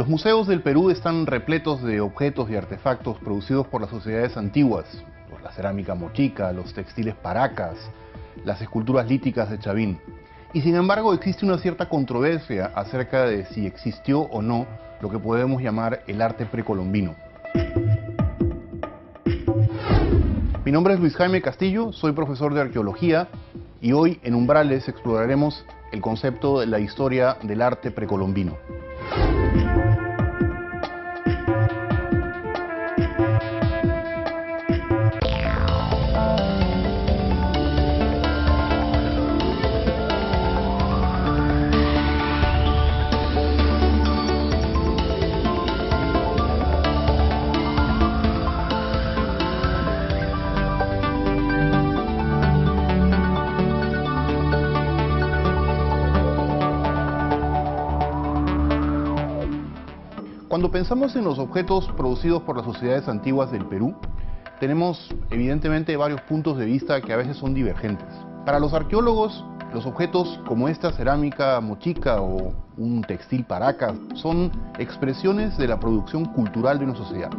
Los museos del Perú están repletos de objetos y artefactos producidos por las sociedades antiguas, la cerámica mochica, los textiles paracas, las esculturas líticas de Chavín. Y sin embargo existe una cierta controversia acerca de si existió o no lo que podemos llamar el arte precolombino. Mi nombre es Luis Jaime Castillo, soy profesor de arqueología y hoy en Umbrales exploraremos el concepto de la historia del arte precolombino. Cuando pensamos en los objetos producidos por las sociedades antiguas del Perú, tenemos evidentemente varios puntos de vista que a veces son divergentes. Para los arqueólogos, los objetos como esta cerámica mochica o un textil paraca son expresiones de la producción cultural de una sociedad.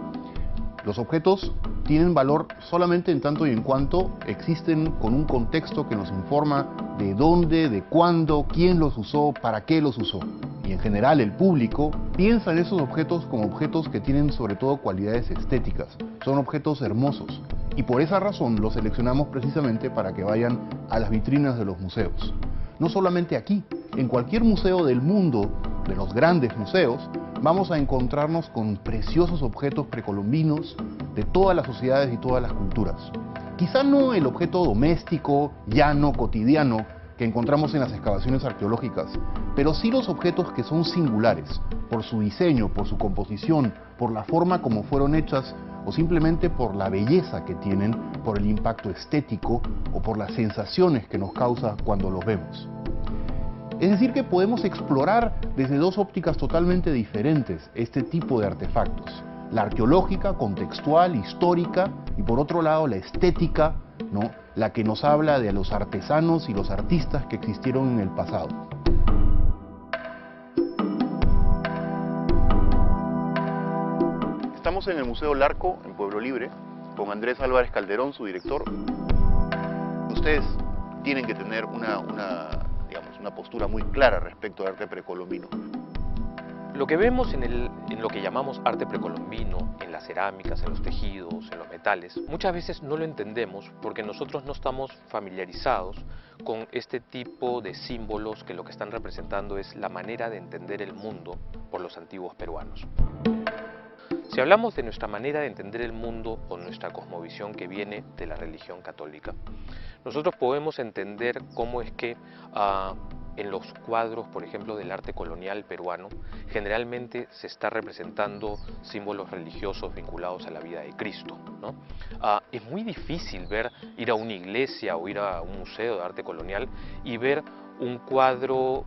Los objetos tienen valor solamente en tanto y en cuanto existen con un contexto que nos informa de dónde, de cuándo, quién los usó, para qué los usó. Y en general el público piensa en esos objetos como objetos que tienen sobre todo cualidades estéticas. Son objetos hermosos y por esa razón los seleccionamos precisamente para que vayan a las vitrinas de los museos. No solamente aquí, en cualquier museo del mundo, de los grandes museos, vamos a encontrarnos con preciosos objetos precolombinos de todas las sociedades y todas las culturas. Quizá no el objeto doméstico, llano, cotidiano, que encontramos en las excavaciones arqueológicas, pero sí los objetos que son singulares, por su diseño, por su composición, por la forma como fueron hechas, o simplemente por la belleza que tienen, por el impacto estético, o por las sensaciones que nos causa cuando los vemos. Es decir que podemos explorar desde dos ópticas totalmente diferentes este tipo de artefactos. La arqueológica, contextual, histórica, y por otro lado la estética, ¿no? La que nos habla de los artesanos y los artistas que existieron en el pasado. Estamos en el Museo Larco, en Pueblo Libre, con Andrés Álvarez Calderón, su director. Ustedes tienen que tener una postura muy clara respecto al arte precolombino. Lo que vemos en lo que llamamos arte precolombino, en las cerámicas, en los tejidos, en los metales, muchas veces no lo entendemos porque nosotros no estamos familiarizados con este tipo de símbolos que lo que están representando es la manera de entender el mundo por los antiguos peruanos. Si hablamos de nuestra manera de entender el mundo o nuestra cosmovisión que viene de la religión católica, nosotros podemos entender cómo es que en los cuadros, por ejemplo, del arte colonial peruano, generalmente se está representando símbolos religiosos vinculados a la vida de Cristo, ¿no? Es muy difícil ir a una iglesia o ir a un museo de arte colonial y ver un cuadro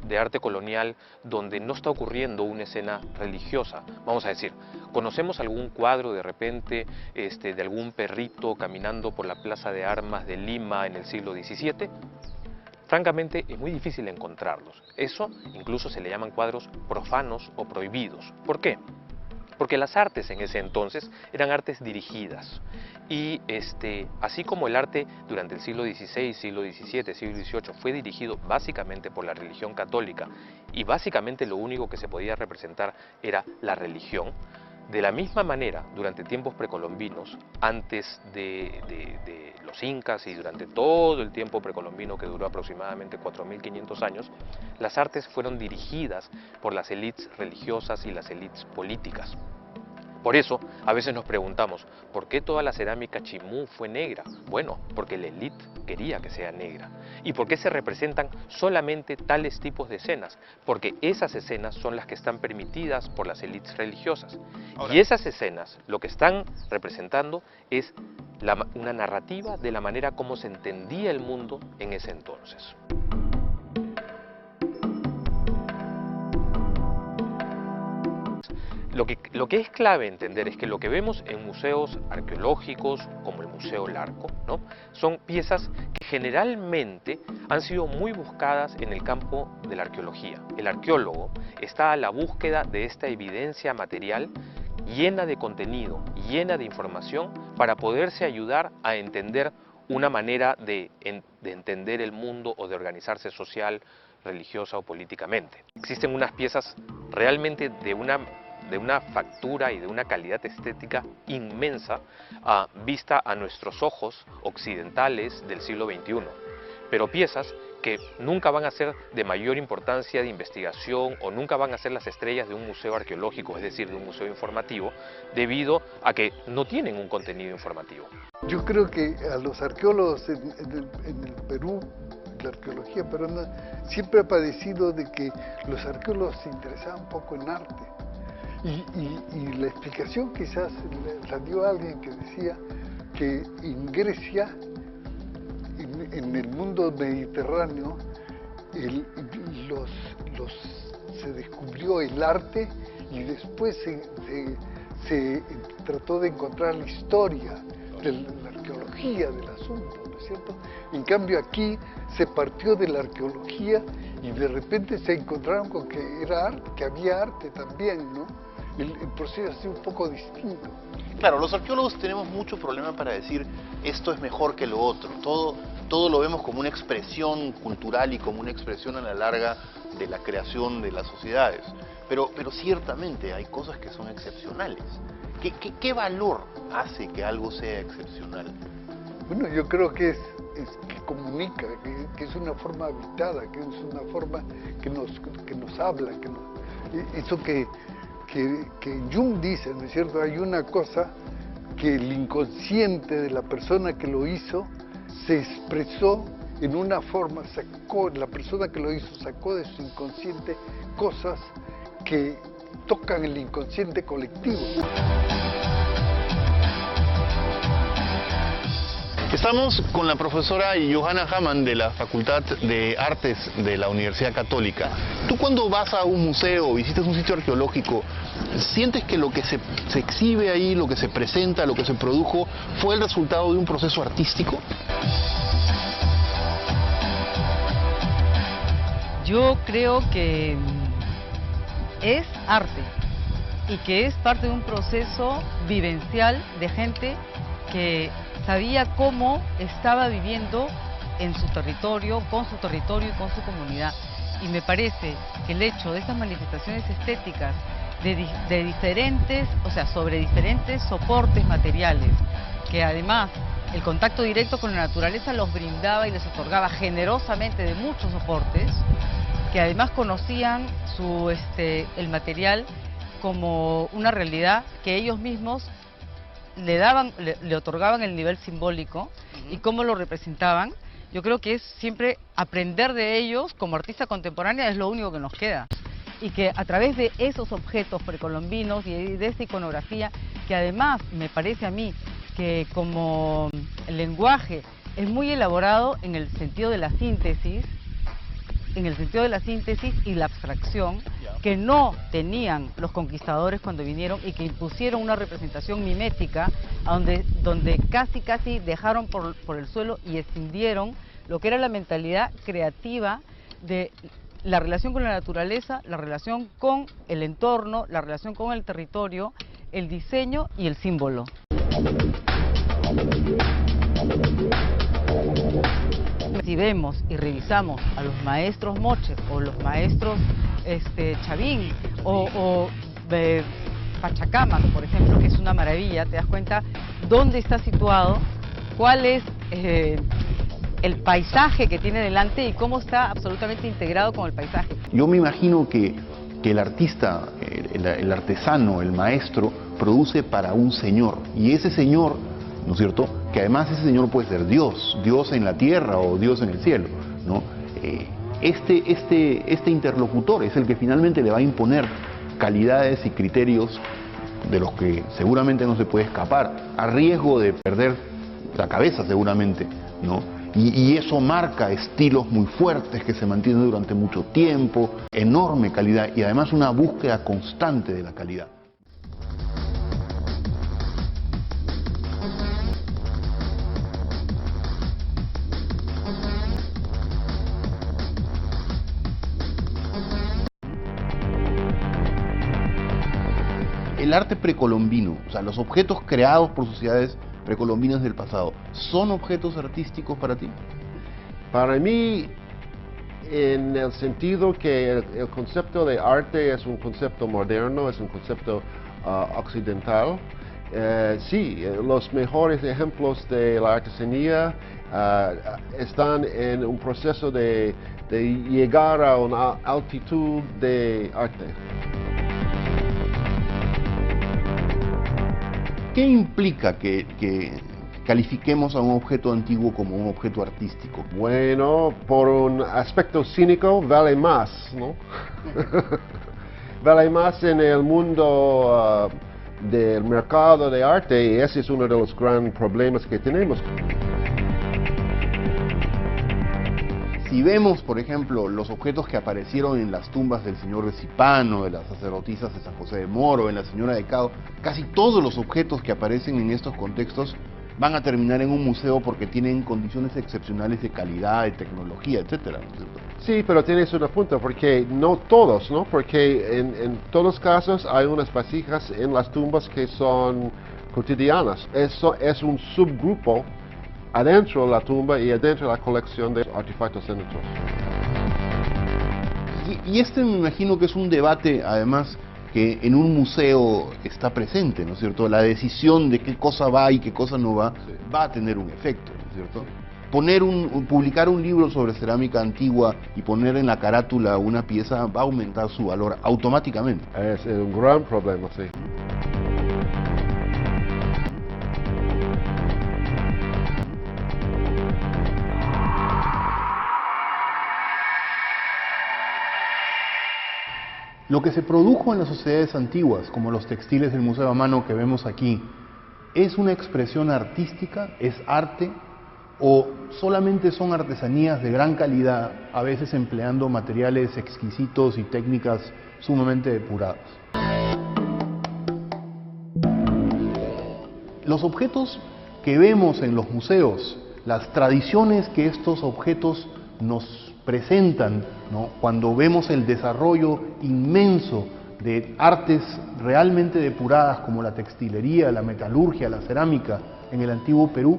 de arte colonial donde no está ocurriendo una escena religiosa. Vamos a decir, ¿conocemos algún cuadro de repente de algún perrito caminando por la Plaza de Armas de Lima en el siglo XVII? Francamente, es muy difícil encontrarlos. Eso incluso se le llaman cuadros profanos o prohibidos. ¿Por qué? Porque las artes en ese entonces eran artes dirigidas. Y así como el arte durante el siglo XVI, siglo XVII, siglo XVIII fue dirigido básicamente por la religión católica y básicamente lo único que se podía representar era la religión, de la misma manera, durante tiempos precolombinos, antes de los incas y durante todo el tiempo precolombino que duró aproximadamente 4.500 años, las artes fueron dirigidas por las élites religiosas y las élites políticas. Por eso, a veces nos preguntamos, ¿por qué toda la cerámica chimú fue negra? Bueno, porque la élite quería que sea negra. ¿Y por qué se representan solamente tales tipos de escenas? Porque esas escenas son las que están permitidas por las élites religiosas. Y esas escenas, lo que están representando es una narrativa de la manera como se entendía el mundo en ese entonces. Lo que es clave entender es que lo que vemos en museos arqueológicos, como el Museo Larco, ¿no? Son piezas que generalmente han sido muy buscadas en el campo de la arqueología. El arqueólogo está a la búsqueda de esta evidencia material llena de contenido, llena de información, para poderse ayudar a entender una manera de entender el mundo o de organizarse social, religiosa o políticamente. Existen unas piezas realmente de una factura y de una calidad estética inmensa vista a nuestros ojos occidentales del siglo XXI, pero piezas que nunca van a ser de mayor importancia de investigación o nunca van a ser las estrellas de un museo arqueológico, es decir, de un museo informativo, debido a que no tienen un contenido informativo. Yo creo que a los arqueólogos en el Perú, la arqueología peruana, siempre ha padecido de que los arqueólogos se interesaban poco en arte. Y la explicación quizás la dio alguien que decía que en Grecia, en el mundo mediterráneo, se descubrió el arte y después se trató de encontrar la historia de la arqueología del asunto, ¿no es cierto? En cambio aquí se partió de la arqueología y de repente se encontraron con que era arte, que había arte también, ¿no? El proceso ha sido un poco distinto. Claro, los arqueólogos tenemos mucho problema para decir esto es mejor que lo otro. Todo lo vemos como una expresión cultural y como una expresión a la larga de la creación de las sociedades. Pero ciertamente hay cosas que son excepcionales. ¿Qué valor hace que algo sea excepcional? Bueno, yo creo que que comunica, que es una forma habitada, que es una forma que nos habla, eso que Jung dice, ¿no es cierto? Hay una cosa que el inconsciente de la persona que lo hizo se expresó en una forma, la persona que lo hizo sacó de su inconsciente cosas que tocan el inconsciente colectivo. Estamos con la profesora Johanna Hamann de la Facultad de Artes de la Universidad Católica. Tú cuando vas a un museo o visitas un sitio arqueológico, ¿sientes que lo que se exhibe ahí, lo que se presenta, lo que se produjo, fue el resultado de un proceso artístico? Yo creo que es arte y que es parte de un proceso vivencial de gente que sabía cómo estaba viviendo en su territorio, con su territorio y con su comunidad. Y me parece que el hecho de estas manifestaciones estéticas de diferentes, o sea, sobre diferentes soportes materiales, que además el contacto directo con la naturaleza los brindaba y les otorgaba generosamente de muchos soportes, que además conocían el material como una realidad que ellos mismos le otorgaban el nivel simbólico y cómo lo representaban. Yo creo que es siempre aprender de ellos como artista contemporánea, es lo único que nos queda. Y que a través de esos objetos precolombinos y de esa iconografía, que además me parece a mí que como el lenguaje es muy elaborado en el sentido de la síntesis, y la abstracción, que no tenían los conquistadores cuando vinieron y que impusieron una representación mimética donde casi dejaron por el suelo y escindieron lo que era la mentalidad creativa de la relación con la naturaleza, la relación con el entorno, la relación con el territorio, el diseño y el símbolo. Si vemos y revisamos a los maestros Moche o los maestros Chavín o Pachacamac, por ejemplo, que es una maravilla, te das cuenta dónde está situado, cuál es el paisaje que tiene delante y cómo está absolutamente integrado con el paisaje. Yo me imagino que el artista, el artesano, el maestro, produce para un señor, y ese señor, ¿no es cierto?, que además ese señor puede ser Dios en la tierra o Dios en el cielo, ¿no? Este interlocutor es el que finalmente le va a imponer calidades y criterios de los que seguramente no se puede escapar, a riesgo de perder la cabeza seguramente, ¿no? Y eso marca estilos muy fuertes que se mantienen durante mucho tiempo, enorme calidad y además una búsqueda constante de la calidad. el arte precolombino, o sea, los objetos creados por sociedades precolombinas del pasado, ¿son objetos artísticos para ti? Para mí, en el sentido que el concepto de arte es un concepto moderno, es un concepto occidental, sí, los mejores ejemplos de la artesanía están en un proceso de llegar a una altitud de arte. ¿Qué implica que califiquemos a un objeto antiguo como un objeto artístico? Bueno, por un aspecto cínico, vale más, ¿no? Vale más en el mundo del mercado de arte, y ese es uno de los grandes problemas que tenemos. Si vemos, por ejemplo, los objetos que aparecieron en las tumbas del señor de Zipano, de las sacerdotisas de San José de Moro, en la señora de Cao, casi todos los objetos que aparecen en estos contextos van a terminar en un museo porque tienen condiciones excepcionales de calidad, de tecnología, etcétera, ¿no es cierto? Sí, pero tienes un punto, porque no todos, ¿no? Porque en todos los casos hay unas vasijas en las tumbas que son cotidianas. Eso es un subgrupo adentro de la tumba y adentro de la colección de artefactos céntricos. Y este me imagino que es un debate, además, que en un museo está presente, ¿no es cierto? La decisión de qué cosa va y qué cosa no va, sí, va a tener un efecto, ¿no es cierto? Publicar un libro sobre cerámica antigua y poner en la carátula una pieza va a aumentar su valor automáticamente. Es un gran problema, sí. Lo que se produjo en las sociedades antiguas, como los textiles del Museo a Mano que vemos aquí, ¿es una expresión artística? ¿Es arte? ¿O solamente son artesanías de gran calidad, a veces empleando materiales exquisitos y técnicas sumamente depuradas? Los objetos que vemos en los museos, las tradiciones que estos objetos nos presentan, ¿no? Cuando vemos el desarrollo inmenso de artes realmente depuradas como la textilería, la metalurgia, la cerámica en el antiguo Perú,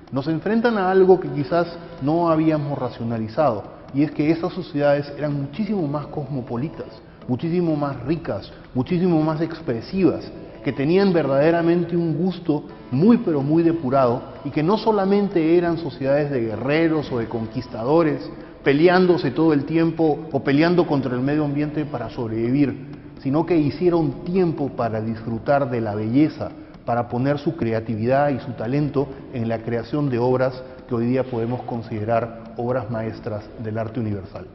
nos enfrentan a algo que quizás no habíamos racionalizado, y es que estas sociedades eran muchísimo más cosmopolitas, muchísimo más ricas, muchísimo más expresivas, que tenían verdaderamente un gusto muy pero muy depurado, y que no solamente eran sociedades de guerreros o de conquistadores peleándose todo el tiempo o peleando contra el medio ambiente para sobrevivir, sino que hicieron tiempo para disfrutar de la belleza, para poner su creatividad y su talento en la creación de obras que hoy día podemos considerar obras maestras del arte universal.